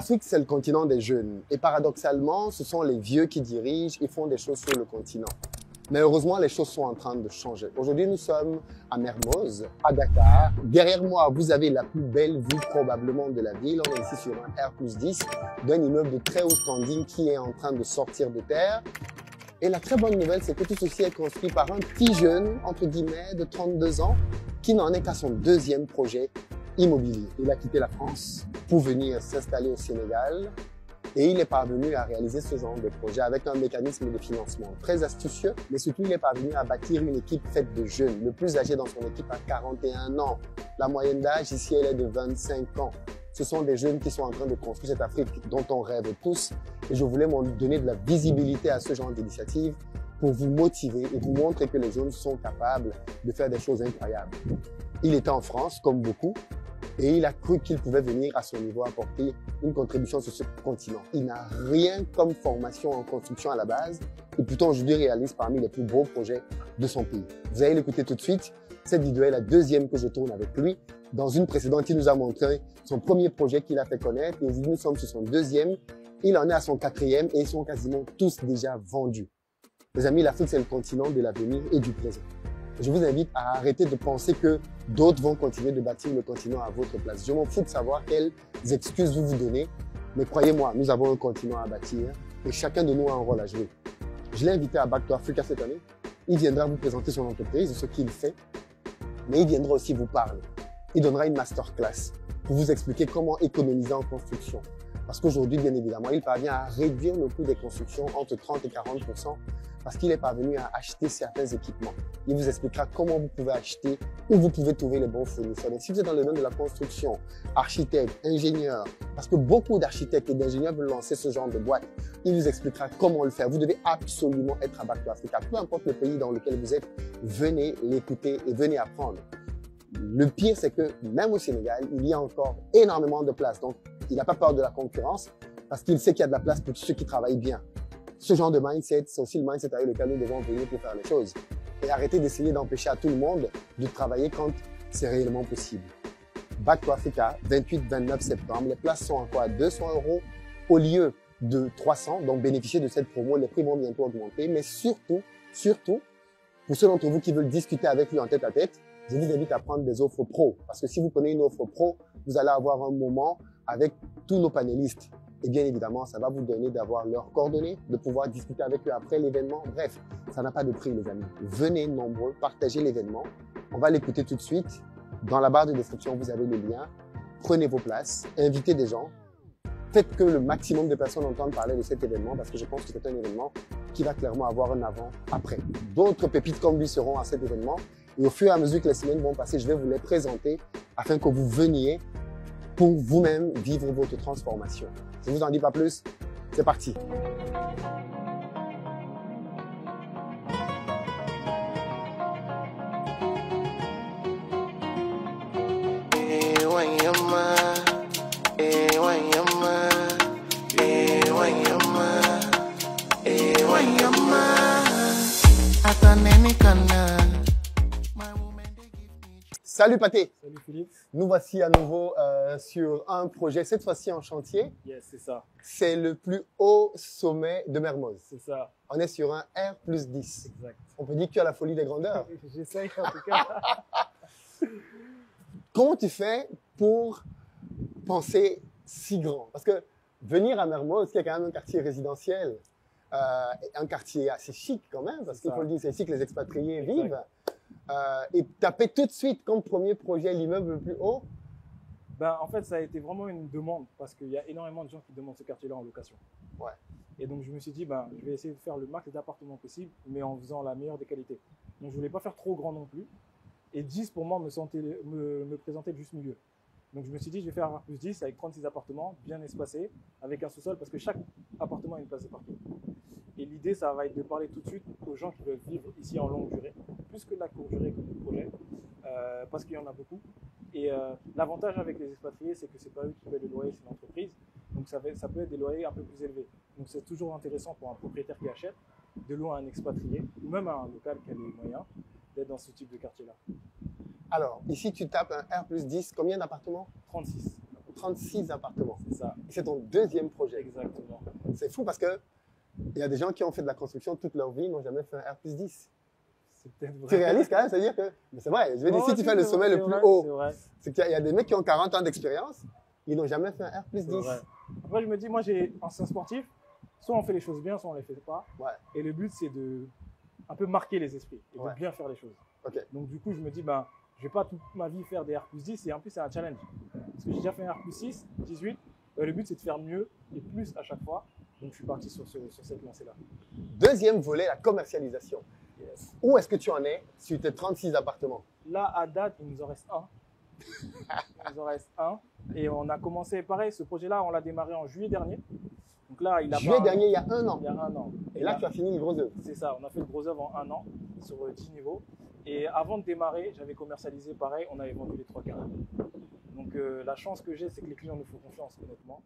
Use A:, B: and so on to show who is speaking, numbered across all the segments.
A: L'Afrique, c'est le continent des jeunes. Et paradoxalement, ce sont les vieux qui dirigent et font des choses sur le continent. Mais heureusement, les choses sont en train de changer. Aujourd'hui, nous sommes à Mermoz, à Dakar. Derrière moi, vous avez la plus belle vue probablement de la ville. On est ici sur un R+10 d'un immeuble de très haut standing qui est en train de sortir de terre. Et la très bonne nouvelle, c'est que tout ceci est construit par un petit jeune, entre guillemets, de 32 ans, qui n'en est qu'à son deuxième projet immobilier. Il a quitté la France pour venir s'installer au Sénégal et il est parvenu à réaliser ce genre de projet avec un mécanisme de financement très astucieux, mais surtout il est parvenu à bâtir une équipe faite de jeunes. Le plus âgé dans son équipe a 41 ans. La moyenne d'âge ici, elle est de 25 ans. Ce sont des jeunes qui sont en train de construire cette Afrique dont on rêve tous et je voulais donner de la visibilité à ce genre d'initiative pour vous motiver et vous montrer que les jeunes sont capables de faire des choses incroyables. Il était en France, comme beaucoup, et il a cru qu'il pouvait venir à son niveau apporter une contribution sur ce continent. Il n'a rien comme formation en construction à la base, et pourtant aujourd'hui réalise parmi les plus beaux projets de son pays. Vous allez l'écouter tout de suite. Cette vidéo est la deuxième que je tourne avec lui. Dans une précédente, il nous a montré son premier projet qu'il a fait connaître, et aujourd'hui nous sommes sur son deuxième. Il en est à son quatrième, et ils sont quasiment tous déjà vendus. Les amis, l'Afrique, c'est le continent de l'avenir et du présent. Je vous invite à arrêter de penser que d'autres vont continuer de bâtir le continent à votre place. Je m'en fous de savoir quelles excuses vous vous donnez, mais croyez-moi, nous avons un continent à bâtir et chacun de nous a un rôle à jouer. Je l'ai invité à Back to Africa cette année. Il viendra vous présenter son entreprise, ce qu'il fait, mais il viendra aussi vous parler. Il donnera une masterclass pour vous expliquer comment économiser en construction. Parce qu'aujourd'hui, bien évidemment, il parvient à réduire le coût des constructions entre 30 et 40% parce qu'il est parvenu à acheter certains équipements. Il vous expliquera comment vous pouvez acheter, où vous pouvez trouver les bons fournisseurs. Donc, si vous êtes dans le domaine de la construction, architecte, ingénieur, parce que beaucoup d'architectes et d'ingénieurs veulent lancer ce genre de boîte, il vous expliquera comment le faire. Vous devez absolument être à Back to Africa. Peu importe le pays dans lequel vous êtes, venez l'écouter et venez apprendre. Le pire, c'est que même au Sénégal, il y a encore énormément de place. Donc, il n'a pas peur de la concurrence parce qu'il sait qu'il y a de la place pour tous ceux qui travaillent bien. Ce genre de mindset, c'est aussi le mindset avec lequel nous devons venir pour faire les choses. Et arrêter d'essayer d'empêcher à tout le monde de travailler quand c'est réellement possible. Back to Africa, 28-29 septembre. Les places sont encore à 200 € au lieu de 300. Donc, bénéficiez de cette promo. Les prix vont bientôt augmenter. Mais surtout, pour ceux d'entre vous qui veulent discuter avec lui en tête à tête, je vous invite à prendre des offres pro. Parce que si vous prenez une offre pro, vous allez avoir un moment avec tous nos panélistes. Et bien évidemment, ça va vous donner d'avoir leurs coordonnées, de pouvoir discuter avec eux après l'événement. Bref, ça n'a pas de prix, les amis. Venez nombreux, partagez l'événement. On va l'écouter tout de suite. Dans la barre de description, vous avez le lien. Prenez vos places, invitez des gens. Faites que le maximum de personnes entendent parler de cet événement parce que je pense que c'est un événement qui va clairement avoir un avant-après. D'autres pépites comme lui seront à cet événement. Et au fur et à mesure que les semaines vont passer, je vais vous les présenter afin que vous veniez pour vous-même vivre votre transformation. Je ne vous en dis pas plus, c'est parti. Salut Pathé.
B: Salut Philippe.
A: Nous voici à nouveau sur un projet, cette fois-ci en chantier.
B: Yes, c'est ça.
A: C'est le plus haut sommet de Mermoz.
B: C'est ça.
A: On est sur un R+10.
B: Exact.
A: On peut dire que tu as la folie des grandeurs.
B: J'essaye en tout cas.
A: Comment tu fais pour penser si grand? Parce que venir à Mermoz, qui est quand même un quartier résidentiel, un quartier assez chic quand même, parce qu'il faut le dire, c'est ici que les expatriés vivent. Et taper tout de suite comme premier projet l'immeuble le plus haut?
B: Ben, en fait, ça a été vraiment une demande parce qu'il y a énormément de gens qui demandent ce quartier-là en location.
A: Ouais.
B: Et donc, je me suis dit, ben, je vais essayer de faire le max d'appartements possible, mais en faisant la meilleure des qualités. Donc, je voulais pas faire trop grand non plus. Et 10, pour moi, me présentait le juste milieu. Donc, je me suis dit, je vais faire un R+10 avec 36 appartements, bien espacés, avec un sous-sol, parce que chaque appartement a une place de parking. Et l'idée, ça va être de parler tout de suite aux gens qui veulent vivre ici en longue durée, plus que la courte durée comme le projet, parce qu'il y en a beaucoup. Et l'avantage avec les expatriés, c'est que c'est pas eux qui paient le loyer, c'est l'entreprise. Donc ça peut être des loyers un peu plus élevés. Donc c'est toujours intéressant pour un propriétaire qui achète de louer à un expatrié, ou même à un local qui a les moyens, d'être dans ce type de quartier-là.
A: Alors, ici tu tapes un R+10, combien d'appartements?
B: 36.
A: 36 appartements.
B: C'est ça,
A: C'est ton deuxième projet.
B: exactement.
A: C'est fou parce que il y a des gens qui ont fait de la construction toute leur vie, n'ont jamais fait un R+10.
B: C'est peut-être vrai.
A: C'est réaliste quand même, c'est-à-dire que, mais c'est vrai, je veux dire,
B: Ouais,
A: si tu fais le
B: c'est
A: sommet
B: vrai,
A: le plus
B: c'est
A: haut,
B: vrai,
A: c'est qu'il y a des mecs qui ont 40 ans d'expérience, ils n'ont jamais fait un
B: c'est
A: R+10.
B: vrai. Après, je me dis, moi, j'ai un sportif, soit on fait les choses bien, soit on les fait pas.
A: Ouais.
B: Et le but, c'est de un peu marquer les esprits et
A: Ouais.
B: de bien faire les choses.
A: Ok.
B: Donc, du coup, je me dis, ben, je vais pas toute ma vie faire des R+10 et en plus, c'est un challenge. Parce que j'ai déjà fait un R+6, 18. Le but, c'est de faire mieux et plus à chaque fois. Donc, je suis parti sur cette lancée-là.
A: Deuxième volet, la commercialisation.
B: Yes.
A: Où est-ce que tu en es sur tes 36 appartements?
B: Là, à date, il nous en reste un. Il nous en reste un. Et on a commencé, pareil, ce projet-là, on l'a démarré en juillet dernier. Donc là, il a
A: Juillet
B: pas-
A: dernier, il y a un an.
B: Il y a un an.
A: Et là, tu as fini le gros œuvre.
B: C'est ça, on a fait le gros œuvre en un an sur 10 niveaux. Et avant de démarrer, j'avais commercialisé pareil, on avait vendu les 3 quarts. Donc la chance que j'ai, c'est que les clients nous font confiance, honnêtement.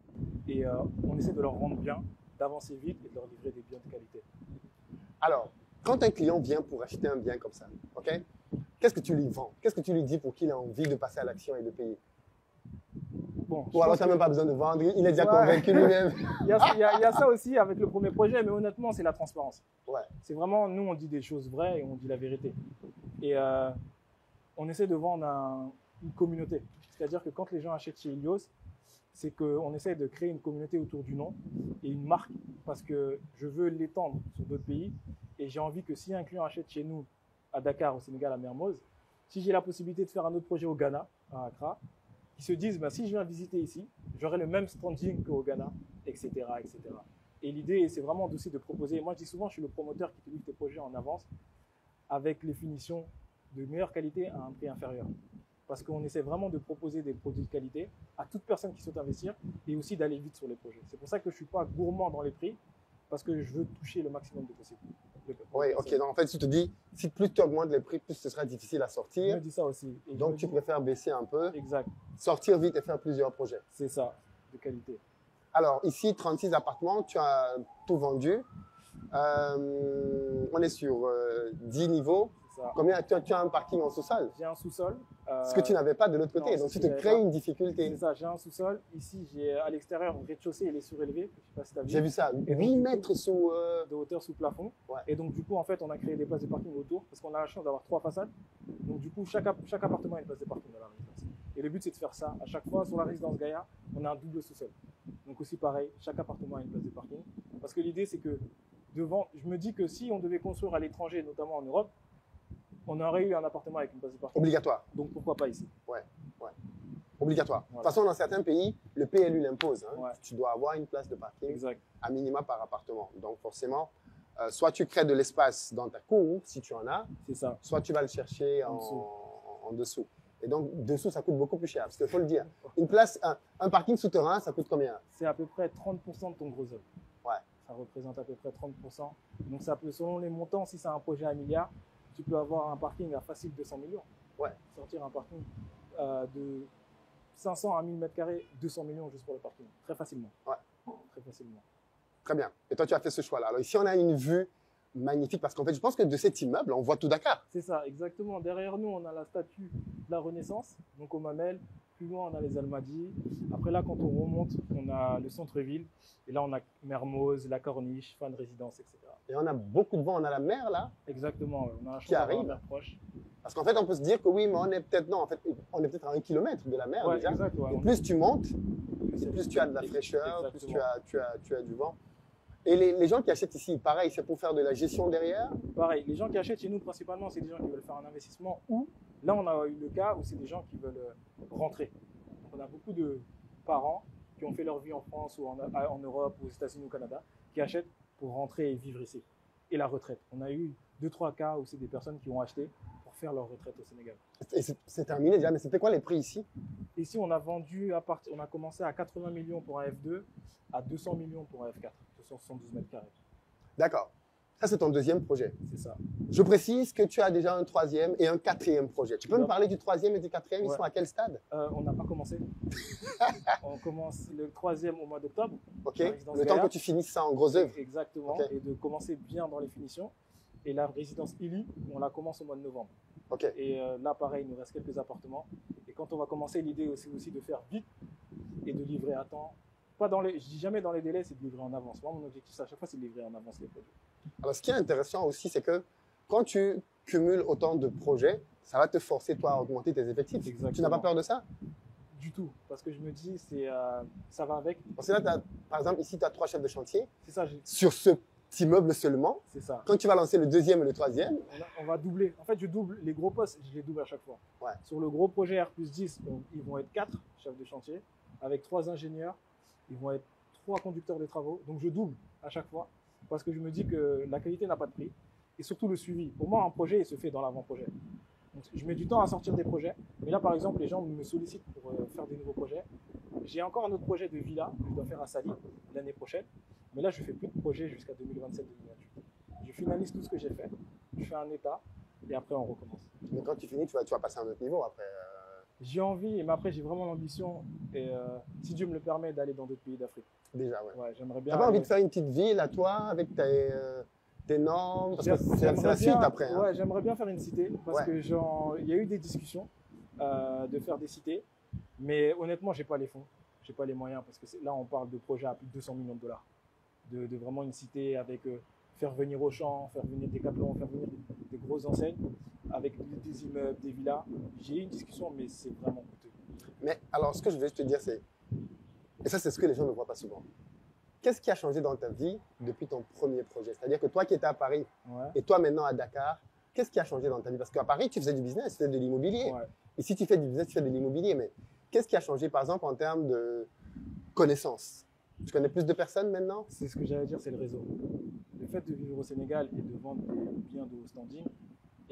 B: Et on essaie de leur rendre bien, d'avancer vite et de leur livrer des biens de qualité.
A: Alors, quand un client vient pour acheter un bien comme ça, ok, qu'est-ce que tu lui vends? Qu'est-ce que tu lui dis pour qu'il ait envie de passer à l'action et de payer?
B: Bon,
A: Ou alors, tu n'as même pas besoin de vendre, il est déjà
B: Ouais.
A: convaincu lui-même.
B: il y a ça aussi avec le premier projet, mais honnêtement, c'est la transparence.
A: Ouais.
B: C'est vraiment, nous, on dit des choses vraies et on dit la vérité. Et on essaie de vendre une communauté. C'est-à-dire que quand les gens achètent chez Ilios, c'est qu'on essaie de créer une communauté autour du nom et une marque parce que je veux l'étendre sur d'autres pays. Et j'ai envie que si un client achète chez nous, à Dakar, au Sénégal, à Mermoz, si j'ai la possibilité de faire un autre projet au Ghana, à Accra, ils se disent, bah, si je viens visiter ici, j'aurai le même standing qu'au Ghana, etc., etc. Et l'idée, c'est vraiment aussi de proposer. Moi, je dis souvent, je suis le promoteur qui te livre tes projets en avance avec les finitions de meilleure qualité à un prix inférieur. Parce qu'on essaie vraiment de proposer des produits de qualité à toute personne qui souhaite investir et aussi d'aller vite sur les projets. C'est pour ça que je ne suis pas gourmand dans les prix, parce que je veux toucher le maximum de possible.
A: Oui, ok. Donc, en fait, tu te dis, si plus tu augmentes les prix, plus ce sera difficile à
B: Je
A: sortir.
B: me dis ça aussi. Et
A: Donc, tu préfères baisser un peu,
B: Exact,
A: sortir vite et faire plusieurs projets.
B: c'est ça, de qualité.
A: Alors, ici, 36 appartements, tu as tout vendu. On est sur 10 niveaux.
B: C'est ça.
A: Combien, tu as un parking en sous-sol,
B: J'ai un sous-sol.
A: ce que tu n'avais pas de l'autre côté.
B: non,
A: Donc,
B: c'est
A: tu
B: ce
A: te
B: que j'avais
A: crées
B: pas.
A: une
B: C'est
A: difficulté.
B: ça, j'ai un sous-sol. Ici, j'ai à l'extérieur, le rez-de-chaussée, il est surélevé. Je sais pas si tu as vu.
A: J'ai vu ça,
B: Et
A: 8
B: donc,
A: mètres sous...
B: De hauteur sous plafond.
A: Ouais.
B: Et donc, du coup, en fait, on a créé des places de parking autour parce qu'on a la chance d'avoir 3 façades. Donc, du coup, chaque appartement a une place de parking dans la résidence. Et le but, c'est de faire ça. À chaque fois, sur la résidence Gaïa, on a un double sous-sol. Donc, aussi pareil, chaque appartement a une place de parking. Parce que l'idée, c'est que devant, je me dis que si on devait construire à l'étranger, notamment en Europe, on aurait eu un appartement avec une place de parking.
A: Obligatoire.
B: Donc, pourquoi pas ici?
A: Obligatoire. De
B: Voilà.
A: toute façon, dans certains pays, le PLU l'impose. Hein.
B: Ouais.
A: Tu dois avoir une place de parking
B: Exact.
A: à minima par appartement. Donc, forcément, soit tu crées de l'espace dans ta cour, si tu en as,
B: C'est ça.
A: soit tu vas le chercher
B: En dessous.
A: en dessous. Et donc, dessous, ça coûte beaucoup plus cher. Parce qu'il faut le dire. Une place, un parking souterrain, ça coûte combien?
B: C'est à peu près 30% de ton gros œuvre.
A: Ouais.
B: Ça représente à peu près 30%. Donc, ça peut, selon les montants, si c'est un projet à 1 milliard, tu peux avoir un parking à facile 200 millions.
A: Ouais.
B: Sortir un parking de 500 à 1000 mètres carrés, 200 millions juste pour le parking. Très facilement.
A: Ouais.
B: Très facilement.
A: Très bien. Et toi, tu as fait ce choix-là. Alors, ici, on a une vue magnifique parce qu'en fait, je pense que de cet immeuble, on voit tout Dakar.
B: C'est ça, exactement. Derrière nous, on a la statue de la Renaissance, donc au Mamel. Plus loin, on a les Almadies. Après, là, quand on remonte, on a le centre-ville. Et là, on a Mermoz, la Corniche, Fan Résidence, etc.
A: Et on a beaucoup de vent. On a la mer là.
B: Exactement. On a la chance
A: Qui
B: d'avoir
A: arrive.
B: la mer proche.
A: Parce qu'en fait, on peut se dire que oui, mais on est peut-être, non, en fait, on est peut-être à 1 kilomètre de la mer
B: Ouais,
A: déjà.
B: exact. Ouais.
A: Et plus tu montes, plus tu as de la fraîcheur, plus
B: Exactement.
A: tu as du vent. Et les gens qui achètent ici, pareil, c'est pour faire de la gestion derrière.
B: Pareil, les gens qui achètent chez nous, principalement, c'est des gens qui veulent faire un investissement ou, là, on a eu le cas où c'est des gens qui veulent rentrer. Donc, on a beaucoup de parents qui ont fait leur vie en France ou en Europe, ou aux États-Unis ou au Canada, qui achètent pour rentrer et vivre ici. Et la retraite. On a eu 2-3 cas où c'est des personnes qui ont acheté pour faire leur retraite au Sénégal.
A: Et c'est terminé déjà, mais c'était quoi les prix ici?
B: Ici, on a vendu, on a commencé à 80 millions pour un F2, à 200 millions pour un F4, 272 mètres carrés.
A: D'accord. Ça, c'est ton deuxième projet.
B: C'est ça.
A: Je précise que tu as déjà un troisième et un quatrième projet. Tu peux me parler du troisième et du quatrième? Ils
B: Ouais.
A: sont à quel stade?
B: On n'a pas commencé. On commence le troisième au mois d'octobre.
A: Ok.
B: La résidence
A: Le temps
B: Gaïa.
A: que tu finisses ça en gros œuvre.
B: Exactement.
A: Ok.
B: Et de commencer bien dans les finitions. Et la résidence Illy, on la commence au mois de novembre.
A: Ok.
B: Et là, pareil, il nous reste quelques appartements. Et quand on va commencer, l'idée c'est aussi de faire vite et de livrer à temps. Pas dans les, je dis jamais dans les délais, c'est de livrer en avance. Moi, mon objectif, à chaque fois, c'est de livrer en avance les produits.
A: Alors, ce qui est intéressant aussi, c'est que quand tu cumules autant de projets, ça va te forcer, toi, à augmenter tes effectifs.
B: Exactement.
A: Tu n'as pas peur de ça?
B: Du tout, parce que je me dis, ça va avec.
A: Parce que là, par exemple, ici, tu as 3 chefs de chantier.
B: C'est ça,
A: Sur ce petit meuble seulement.
B: c'est ça.
A: Quand tu vas lancer le deuxième et le troisième,
B: On va doubler. En fait, je double les gros postes, je les double à chaque fois.
A: Ouais.
B: Sur le gros projet R+10, ils vont être 4 chefs de chantier, avec 3 ingénieurs, ils vont être 3 conducteurs de travaux. Donc, je double à chaque fois, parce que je me dis que la qualité n'a pas de prix. Et surtout le suivi. Pour moi, un projet, il se fait dans l'avant-projet. Donc, je mets du temps à sortir des projets. Mais là, par exemple, les gens me sollicitent pour faire des nouveaux projets. J'ai encore un autre projet de villa que je dois faire à Sali l'année prochaine. Mais là, je ne fais plus de projet jusqu'à 2027-2028. Je finalise tout ce que j'ai fait. Je fais un état et après, on recommence.
A: mais quand tu finis, tu vas passer à un autre niveau après.
B: J'ai envie, mais après, j'ai vraiment l'ambition, et si Dieu me le permet, d'aller dans d'autres pays d'Afrique.
A: Déjà, ouais.
B: Ouais, j'aimerais
A: Tu
B: bien.
A: n'as pas envie de faire une petite ville à toi avec tes normes? Parce que c'est la suite après. Hein.
B: Ouais, j'aimerais bien faire une cité parce
A: Ouais.
B: que il y a eu des discussions de faire des cités, mais honnêtement, j'ai pas les fonds, j'ai pas les moyens parce que là, on parle de projets à plus de 200 millions de dollars, de vraiment une cité avec faire venir Auchan, faire venir Decathlon, faire venir des grosses enseignes avec des immeubles, des villas. J'ai eu une discussion, mais c'est vraiment coûteux.
A: Mais alors, ce que je veux te dire, c'est, et ça, c'est ce que les gens ne voient pas souvent. Qu'est-ce qui a changé dans ta vie depuis ton premier projet? C'est-à-dire que toi qui étais à Paris
B: Ouais.
A: et toi maintenant à Dakar, qu'est-ce qui a changé dans ta vie? Parce qu'à Paris, tu faisais du business, tu faisais de l'immobilier.
B: Ouais.
A: Ici, tu fais du business, tu fais de l'immobilier. Mais qu'est-ce qui a changé, par exemple, en termes de connaissances? Tu connais plus de personnes maintenant?
B: C'est ce que j'allais dire, c'est le réseau. Le fait de vivre au Sénégal et de vendre des biens de haut standing,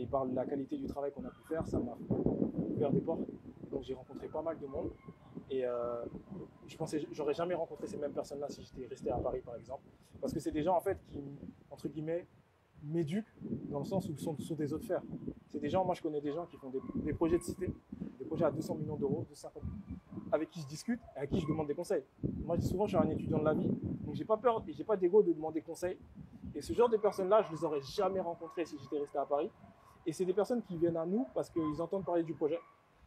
B: et par la qualité du travail qu'on a pu faire, ça m'a ouvert des portes. Donc j'ai rencontré pas mal de monde. Et je pensais, j'aurais jamais rencontré ces mêmes personnes-là si j'étais resté à Paris, par exemple. Parce que c'est des gens, en fait, qui, entre guillemets, m'éduquent dans le sens où ils sont des autres fers. C'est des gens, moi je connais des gens qui font des projets de cité, des projets à 200 millions d'euros, 250, avec qui je discute et à qui je demande des conseils. Moi je dis souvent, je suis un étudiant de la vie, donc j'ai pas peur et j'ai pas d'ego de demander conseil. Et ce genre de personnes-là, je les aurais jamais rencontrées si j'étais resté à Paris. Et c'est des personnes qui viennent à nous parce qu'ils entendent parler du projet.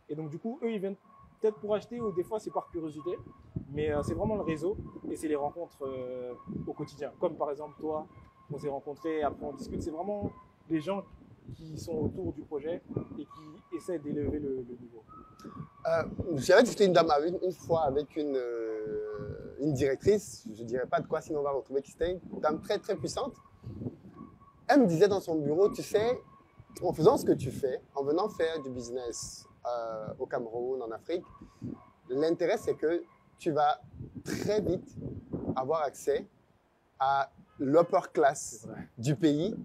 B: Et donc du coup, eux, ils viennent peut-être pour acheter ou des fois c'est par curiosité. Mais c'est vraiment le réseau et c'est les rencontres au quotidien. Comme par exemple toi, on s'est rencontrés, après on discute. C'est vraiment les gens qui sont autour du projet et qui essaient d'élever le niveau.
A: J'avais discuté une fois avec une directrice, je ne dirais pas de quoi, sinon on va retrouver qui c'était, une dame très très puissante. Elle me disait dans son bureau, tu sais, en faisant ce que tu fais, en venant faire du business au Cameroun, en Afrique, l'intérêt c'est que tu vas très vite avoir accès à l'upper class du pays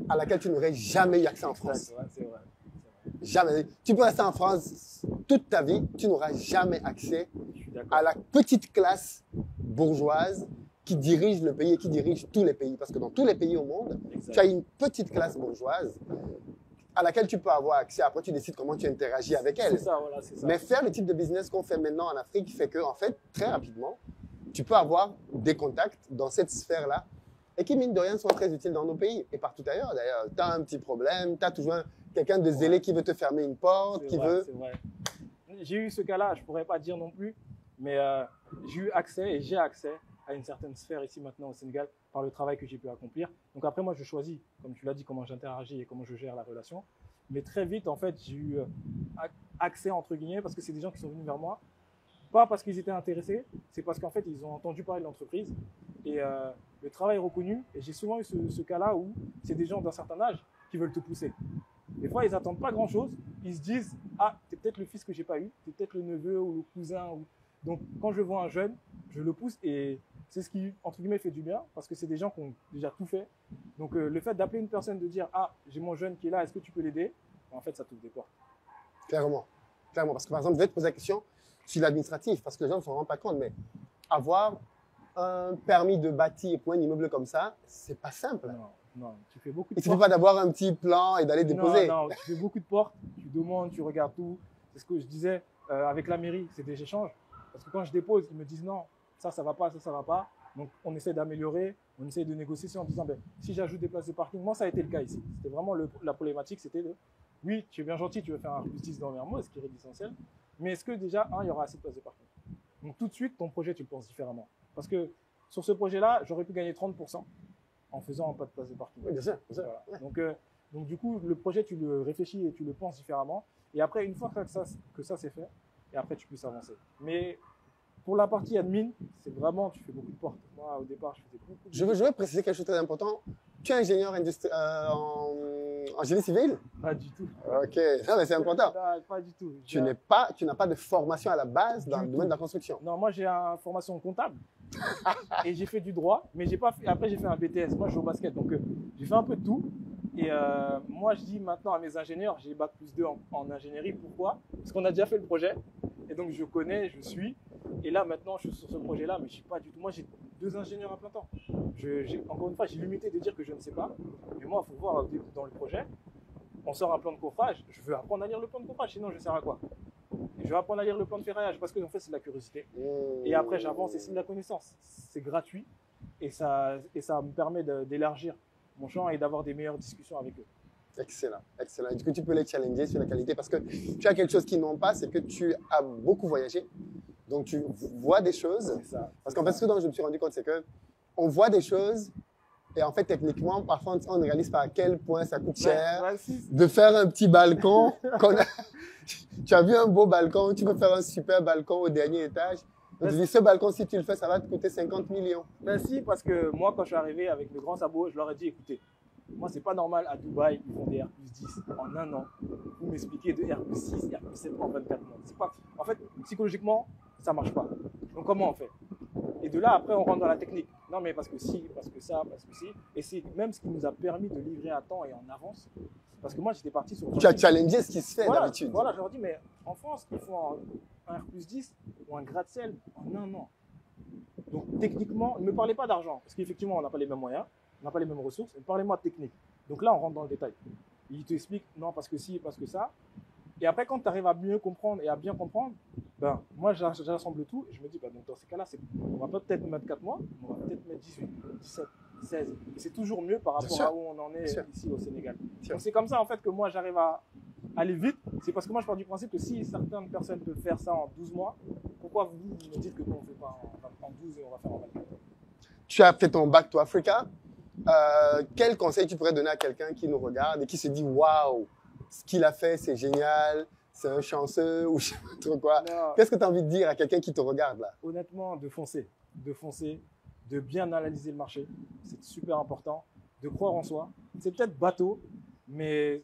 A: à laquelle tu n'aurais jamais eu accès en France.
B: Ouais, c'est vrai.
A: Jamais. Tu peux rester en France toute ta vie, tu n'auras jamais accès
B: Je suis d'accord.
A: à la petite classe bourgeoise qui dirige le pays et qui dirige tous les pays. Parce que dans tous les pays au monde,
B: Exact.
A: tu as une petite classe bourgeoise à laquelle tu peux avoir accès. Après, tu décides comment tu interagis avec elle.
B: C'est ça, voilà, c'est ça.
A: Mais faire le type de business qu'on fait maintenant en Afrique fait que, en fait, très rapidement, tu peux avoir des contacts dans cette sphère-là et qui, mine de rien, sont très utiles dans nos pays et partout ailleurs. D'ailleurs, tu as un petit problème, tu as toujours quelqu'un de zélé qui veut te fermer une porte,
B: C'est
A: qui
B: vrai,
A: veut…
B: c'est vrai. J'ai eu ce cas-là, je ne pourrais pas dire non plus, mais j'ai eu accès et j'ai accès à une certaine sphère ici maintenant au Sénégal par le travail que j'ai pu accomplir. Donc après, moi, je choisis, comme tu l'as dit, comment j'interagis et comment je gère la relation. Mais très vite, en fait, j'ai eu accès, entre guillemets, parce que c'est des gens qui sont venus vers moi. Pas parce qu'ils étaient intéressés, c'est parce qu'en fait, ils ont entendu parler de l'entreprise et le travail est reconnu. Et j'ai souvent eu ce cas-là où c'est des gens d'un certain âge qui veulent te pousser. Des fois, ils n'attendent pas grand-chose. Ils se disent « Ah, c'est peut-être le fils que j'ai pas eu, c'est peut-être le neveu ou le cousin. » Donc, quand je vois un jeune, je le pousse et c'est ce qui, entre guillemets, fait du bien parce que c'est des gens qui ont déjà tout fait. Donc, le fait d'appeler une personne, de dire « Ah, j'ai mon jeune qui est là, est-ce que tu peux l'aider ?» En fait, ça t'ouvre des portes.
A: Clairement. Clairement. Parce que, par exemple, je vais te poser la question sur l'administratif, parce que les gens ne s'en rendent pas compte, mais avoir un permis de bâtir pour un immeuble comme ça, c'est pas simple.
B: Non, tu fais beaucoup de
A: Il ne suffit pas d'avoir un petit plan et d'aller déposer.
B: Non, tu fais beaucoup de portes, tu demandes, tu regardes tout. C'est ce que je disais avec la mairie, c'est des échanges. Parce que quand je dépose, ils me disent non, ça va pas, ça va pas. Donc on essaie d'améliorer, on essaie de négocier en disant ben, si j'ajoute des places de parking, moi ça a été le cas ici. C'était vraiment la problématique, c'était de oui, tu es bien gentil, tu veux faire un +10 dans Mermoz, ce qui est essentiel, mais est-ce que déjà, il y aura assez de places de parking? Donc tout de suite, ton projet, tu le penses différemment. Parce que sur ce projet-là, j'aurais pu gagner 30% en faisant pas de place de parking.
A: Oui, bien sûr. Bien sûr.
B: Voilà.
A: Ouais.
B: Donc du coup, le projet, tu le réfléchis et tu le penses différemment. Et après, une fois que ça c'est fait, et après, tu puisses avancer. Mais pour la partie admin, c'est vraiment, tu fais beaucoup de portes. Moi, au départ, je faisais beaucoup de...
A: Je veux préciser quelque chose de très important. Tu es ingénieur en génie civil?
B: Pas du tout.
A: Ok, non, mais c'est important.
B: Pas du tout.
A: Tu n'as pas de formation à la base dans le domaine de la construction.
B: Non, moi, j'ai une formation comptable. Et j'ai fait du droit, mais j'ai pas fait... après, j'ai fait un BTS. Moi, je joue au basket. Donc, j'ai fait un peu de tout. Et moi, je dis maintenant à mes ingénieurs, j'ai bac+2 en ingénierie. Pourquoi? Parce qu'on a déjà fait le projet. Et donc, je connais, je suis. Et là, maintenant, je suis sur ce projet-là, mais je ne suis pas du tout. Moi, j'ai 2 ingénieurs à plein temps. Encore une fois, j'ai l'humilité de dire que je ne sais pas. Mais moi, il faut voir dans le projet. On sort un plan de coffrage. Je veux apprendre à lire le plan de coffrage, sinon je sers à quoi? Je veux apprendre à lire le plan de ferraillage parce que en fait, c'est de la curiosité. Et après, j'avance et c'est de la connaissance. C'est gratuit et ça me permet d'élargir mon champ et d'avoir des meilleures discussions avec eux.
A: Excellent, excellent. Et du coup, tu peux les challenger sur la qualité parce que tu as quelque chose qu'ils n'ont pas, c'est que tu as beaucoup voyagé. Donc, tu vois des choses.
B: C'est ça.
A: Parce qu'en fait, ce dont je me suis rendu compte, c'est que on voit des choses et en fait, techniquement, parfois, on ne réalise pas à quel point ça coûte cher de faire un petit balcon. Tu as vu un beau balcon, tu peux faire un super balcon au dernier étage. On te dit, ce balcon, si tu le fais, ça va te coûter 50 millions.
B: Ben si, parce que moi, quand je suis arrivé avec le grand sabot, je leur ai dit, écoutez, moi, c'est pas normal à Dubaï, ils font des R+10 en un an. Vous m'expliquez de R+6, R+7 en 24 mois. En fait, psychologiquement, ça marche pas. Donc, comment on fait? Et de là, après, on rentre dans la technique. Non, mais parce que si, parce que ça, parce que si. Et c'est même ce qui nous a permis de livrer à temps et en avance. Parce que moi, j'étais parti sur...
A: Tu as challengé ce qui se fait d'habitude.
B: Voilà, je leur dis, mais en France, ils font un R+10 ou un gratte-ciel en un an. Donc, techniquement, ne me parlez pas d'argent. Parce qu'effectivement, on n'a pas les mêmes moyens, on n'a pas les mêmes ressources. Parlez-moi de technique. Donc là, on rentre dans le détail. Il t'explique, non, parce que si, parce que ça. Et après, quand tu arrives à mieux comprendre et à bien comprendre, ben, moi, j'assemble tout et je me dis, ben, donc, dans ces cas-là, on va peut-être mettre 4 mois, on va peut-être mettre 18, 17, 16. Et c'est toujours mieux par rapport à où on en est ici au Sénégal. Donc c'est comme ça, en fait, que moi, j'arrive à aller vite. C'est parce que moi, je pars du principe que si certaines personnes peuvent faire ça en 12 mois, pourquoi vous me dites que nous, on ne fait pas en 12 et on va faire en 24?
A: Tu as fait ton Back to Africa. Quel conseil tu pourrais donner à quelqu'un qui nous regarde et qui se dit, waouh, ce qu'il a fait, c'est génial, c'est un chanceux ou je sais pas trop quoi. Qu'est-ce que tu as envie de dire à quelqu'un qui te regarde là?
B: Honnêtement, de foncer, de bien analyser le marché, c'est super important, de croire en soi. C'est peut-être bateau, mais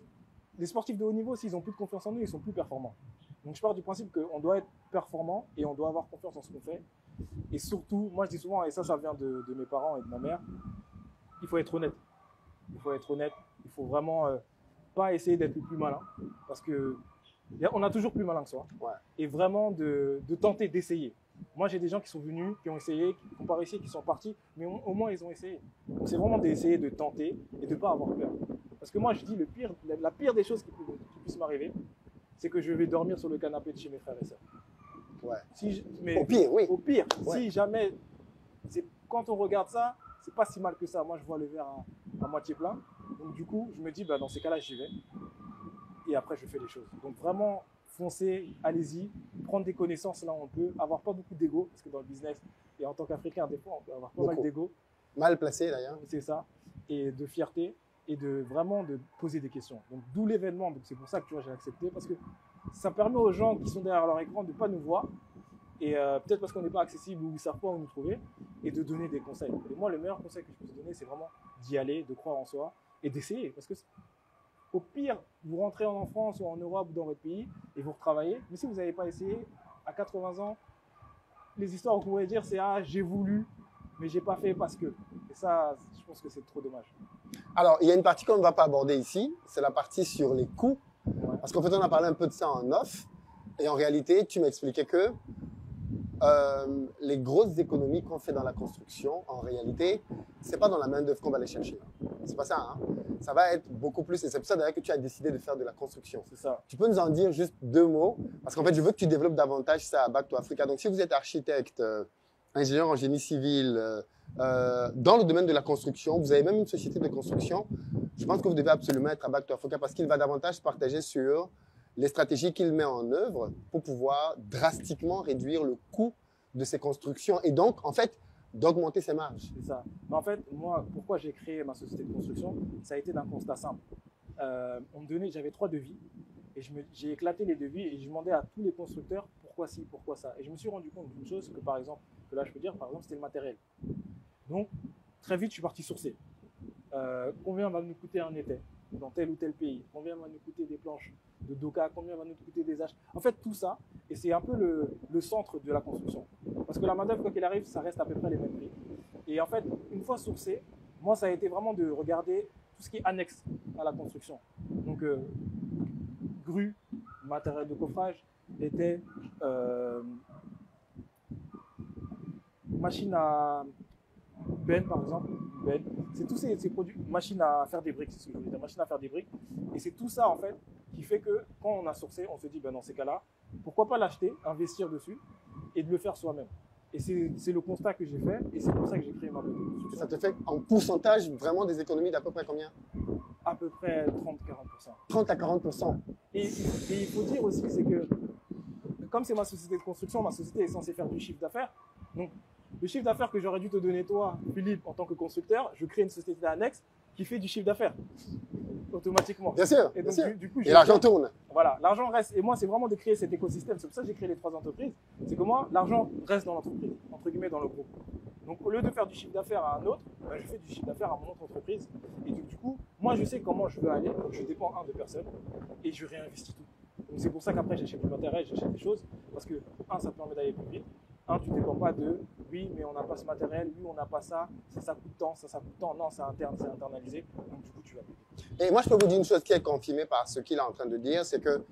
B: les sportifs de haut niveau, s'ils n'ont plus de confiance en eux, ils sont plus performants. Donc je pars du principe qu'on doit être performant et on doit avoir confiance en ce qu'on fait. Et surtout, moi je dis souvent, et ça vient de mes parents et de ma mère, il faut être honnête. Il faut être honnête, il faut vraiment pas essayer d'être le plus malin, parce que on a toujours plus malin que soi.
A: Ouais.
B: Et vraiment de tenter, d'essayer. Moi, j'ai des gens qui sont venus, qui ont essayé, qui n'ont pas réussi, qui sont partis, mais au moins ils ont essayé. Donc c'est vraiment d'essayer, de tenter et de ne pas avoir peur. Parce que moi, je dis la pire des choses qui puissent m'arriver, c'est que je vais dormir sur le canapé de chez mes frères et sœurs.
A: Ouais. Au pire, oui.
B: Au pire,
A: ouais.
B: Si jamais, quand on regarde ça, c'est pas si mal que ça. Moi, je vois le verre à moitié plein. Donc du coup, je me dis, bah, dans ces cas-là, j'y vais. Et après, je fais les choses. Donc vraiment, foncez, allez-y, prendre des connaissances là où on peut, avoir pas beaucoup d'ego, parce que dans le business, et en tant qu'Africain, des fois, on peut avoir pas mal d'ego.
A: Mal placé d'ailleurs.
B: C'est ça. Et de fierté, et vraiment de poser des questions. Donc d'où l'événement. Donc c'est pour ça que tu vois, j'ai accepté, parce que ça permet aux gens qui sont derrière leur écran de ne pas nous voir, et peut-être parce qu'on n'est pas accessible ou ils ne savent pas où nous trouver, et de donner des conseils. Et moi, le meilleur conseil que je peux te donner, c'est vraiment d'y aller, de croire en soi, et d'essayer. Parce que au pire, vous rentrez en France ou en Europe ou dans votre pays et vous retravaillez. Mais si vous n'avez pas essayé, à 80 ans, les histoires que vous pourrez dire, c'est « Ah, j'ai voulu, mais j'ai pas fait parce que… » Et ça, je pense que c'est trop dommage.
A: Alors, il y a une partie qu'on ne va pas aborder ici, c'est la partie sur les coûts.
B: Ouais.
A: Parce qu'en fait, on a parlé un peu de ça en off. Et en réalité, tu m'expliquais que les grosses économies qu'on fait dans la construction, en réalité, c'est pas dans la main d'œuvre qu'on va les chercher. C'est pas ça, hein. Ça va être beaucoup plus. Et c'est pour ça d'ailleurs que tu as décidé de faire de la construction.
B: C'est ça.
A: Tu peux nous en dire juste 2 mots? Parce qu'en fait, je veux que tu développes davantage ça à Back to Africa. Donc, si vous êtes architecte, ingénieur en génie civil, dans le domaine de la construction, vous avez même une société de construction, je pense que vous devez absolument être à Back to Africa parce qu'il va davantage partager sur les stratégies qu'il met en œuvre pour pouvoir drastiquement réduire le coût de ses constructions et donc, en fait, d'augmenter ses marges.
B: C'est ça. Mais en fait, moi, pourquoi j'ai créé ma société de construction, ça a été d'un constat simple. On me donnait, j'avais 3 devis et j'ai éclaté les devis et je demandais à tous les constructeurs pourquoi ci, pourquoi ça. Et je me suis rendu compte d'une chose que, par exemple, que là je peux dire, par exemple, c'était le matériel. Donc, très vite, je suis parti sourcer. Combien va nous coûter un été dans tel ou tel pays? Combien va nous coûter des planches de doka? Combien va nous coûter des haches? En fait, tout ça, et c'est un peu le centre de la construction. Parce que la main-d'œuvre, quoi qu'il arrive, ça reste à peu près les mêmes prix. Et en fait, une fois sourcé, moi, ça a été vraiment de regarder tout ce qui est annexe à la construction. Donc, grue, matériel de coffrage, étais, machine à benne, par exemple, benne. C'est tous ces produits, machine à faire des briques, c'est ce que je voulais dire, machine à faire des briques. Et c'est tout ça, en fait, qui fait que quand on a sourcé, on se dit, ben, dans ces cas-là, pourquoi pas l'acheter, investir dessus et de le faire soi-même. Et c'est le constat que j'ai fait et c'est pour ça que j'ai créé ma boîte de construction.
A: Ça te fait en pourcentage vraiment des économies d'à peu près combien?
B: À peu près 30-40%.
A: 30 à 40%.
B: Et il faut dire aussi, c'est que comme c'est ma société de construction, ma société est censée faire du chiffre d'affaires. Donc, le chiffre d'affaires que j'aurais dû te donner toi, Philippe, en tant que constructeur, je crée une société annexe qui fait du chiffre d'affaires automatiquement.
A: Bien sûr,
B: Et
A: bien
B: donc,
A: sûr.
B: du coup,
A: Et l'argent tourne.
B: Voilà, l'argent reste. Et moi, c'est vraiment de créer cet écosystème. C'est pour ça que j'ai créé les 3 entreprises. C'est que moi, l'argent reste dans l'entreprise, entre guillemets, dans le groupe. Donc, au lieu de faire du chiffre d'affaires à un autre, ben, je fais du chiffre d'affaires à mon autre entreprise. Et du coup, moi, je sais comment je veux aller. Donc, je dépends de personne et je réinvestis tout. Donc, c'est pour ça qu'après, j'achète du matériel, j'achète des choses. Parce que, ça te permet d'aller plus vite. Tu ne dépends pas de oui, mais on n'a pas ce matériel, oui, on n'a pas ça, ça coûte tant, ça coûte tant. Non, c'est interne, c'est internalisé. Donc, du coup, tu vas plus vite.
A: Et moi, je peux vous dire une chose qui est confirmée par ce qu'il est en train de dire, c'est que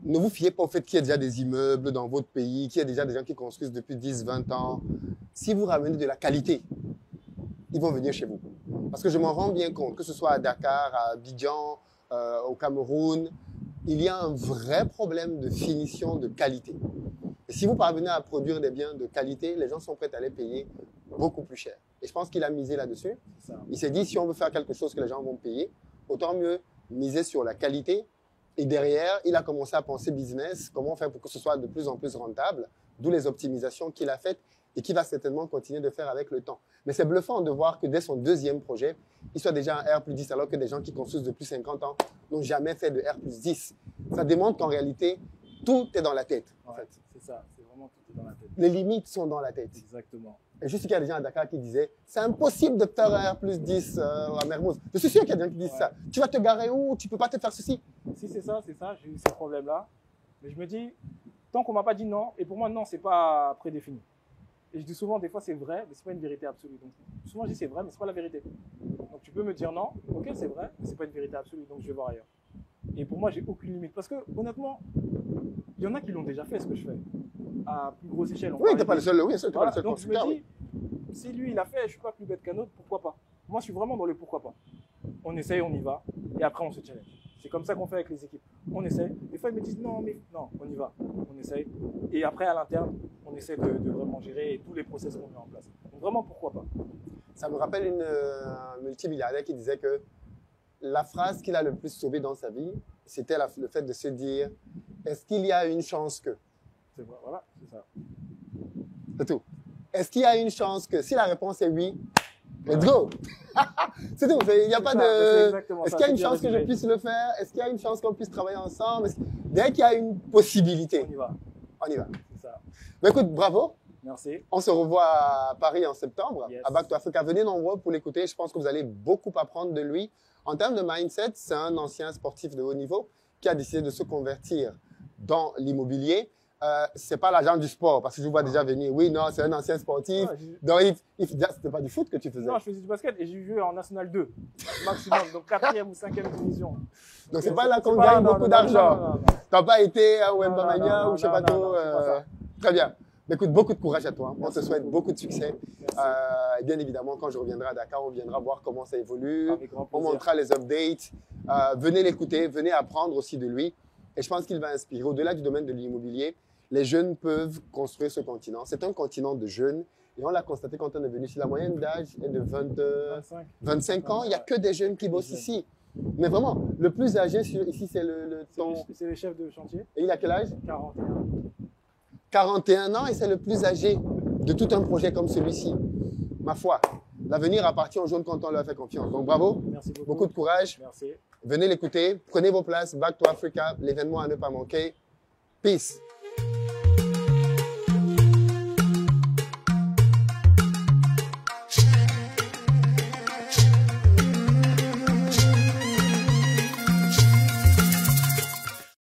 A: ne vous fiez pas au fait qu'il y ait déjà des immeubles dans votre pays, qu'il y ait déjà des gens qui construisent depuis 10, 20 ans. Si vous ramenez de la qualité, ils vont venir chez vous. Parce que je m'en rends bien compte, que ce soit à Dakar, à Abidjan, au Cameroun, il y a un vrai problème de finition de qualité. Et si vous parvenez à produire des biens de qualité, les gens sont prêts à les payer beaucoup plus cher. Et je pense qu'il a misé là-dessus. Il s'est dit, si on veut faire quelque chose que les gens vont payer, autant mieux miser sur la qualité. Et derrière, il a commencé à penser business, comment faire pour que ce soit de plus en plus rentable, d'où les optimisations qu'il a faites et qu'il va certainement continuer de faire avec le temps. Mais c'est bluffant de voir que dès son 2e projet, il soit déjà un R+10, alors que des gens qui construisent depuis 50 ans n'ont jamais fait de R+10. Ça démontre qu'en réalité, tout est dans la tête, en fait.
B: C'est ça, c'est vraiment tout est dans la tête.
A: Les limites sont dans la tête.
B: Exactement.
A: Et je suis sûr qu'il y a des gens à Dakar qui disaient c'est impossible de faire un R+10 à Mermoz. Je suis sûr qu'il y a des gens qui disent ça. Tu vas te garer où? Tu peux pas te faire ceci.
B: Si c'est ça, j'ai eu ces problèmes-là. Mais je me dis, tant qu'on m'a pas dit non, et pour moi, non, c'est pas prédéfini. Et je dis souvent, des fois, c'est vrai, mais c'est pas une vérité absolue. Donc, souvent, je dis c'est vrai, mais c'est pas la vérité. Donc, tu peux me dire non, ok, c'est vrai, mais c'est pas une vérité absolue, donc je vais voir ailleurs. Et pour moi, j'ai aucune limite. Parce que, honnêtement, il y en a qui l'ont déjà fait, ce que je fais. À plus grosse échelle.
A: Oui, tu n'es pas le seul, oui, tu n'es pas le seul
B: donc
A: constructeur.
B: je me dis, si lui, il l'a fait, je ne suis pas plus bête qu'un autre, pourquoi pas? Moi, je suis vraiment dans le pourquoi pas. On essaye, on y va, et après, on se challenge. C'est comme ça qu'on fait avec les équipes. On essaye. Des fois, ils me disent non, mais non, on y va. On essaye. Et après, à l'interne, on essaie de vraiment gérer tous les process qu'on met en place. Donc, vraiment, pourquoi pas?
A: Ça me rappelle un multimilliardaire qui disait que la phrase qu'il a le plus sauvé dans sa vie, c'était le fait de se dire est-ce qu'il y a une chance que?
B: C'est vrai, voilà, c'est ça.
A: C'est tout. Est-ce qu'il y a une chance que? Si la réponse est oui, let's go. C'est tout. Il n'y a pas de. Est-ce qu'il y a une chance que je puisse le faire? Est-ce qu'il y a une chance qu'on puisse travailler ensemble? Dès qu'il y a une possibilité,
B: on y va.
A: On y va.
B: C'est ça.
A: Mais écoute, bravo.
B: Merci.
A: On se revoit à Paris en septembre,
B: Yes.
A: à Back to Africa. Venez nombreux pour l'écouter. Je pense que vous allez beaucoup apprendre de lui. En termes de mindset, c'est un ancien sportif de haut niveau qui a décidé de se convertir dans l'immobilier. C'est pas l'agent du sport, parce que je vois déjà venir. Oui, non, c'est un ancien sportif. Donc, c'était pas du foot que tu faisais.
B: Non, je faisais du basket et j'ai joué en National 2, maximum, donc 4e ou 5e division.
A: Donc, c'est pas là qu'on gagne beaucoup d'argent. T'as pas été à Wembamania ou je sais pas trop. Très bien. Mais écoute, beaucoup de courage à toi. On te souhaite beaucoup de succès. Bien évidemment, quand je reviendrai à Dakar, on viendra voir comment ça évolue. On montrera les updates. Venez l'écouter, venez apprendre aussi de lui. Et je pense qu'il va inspirer. Au-delà du domaine de l'immobilier, les jeunes peuvent construire ce continent. C'est un continent de jeunes. Et on l'a constaté quand on est venu. Si la moyenne d'âge est de 25 ans, il n'y a que des jeunes qui bossent ici. Mais vraiment, le plus âgé ici, c'est
B: C'est le chef de chantier.
A: Et il a quel âge?
B: 41.
A: 41 ans et c'est le plus âgé de tout un projet comme celui-ci. Ma foi, l'avenir appartient aux jeunes quand on leur fait confiance. Donc bravo,
B: Merci beaucoup.
A: beaucoup de courage.
B: Merci.
A: Venez l'écouter, prenez vos places, Back to Africa, l'événement à ne pas manquer. Peace.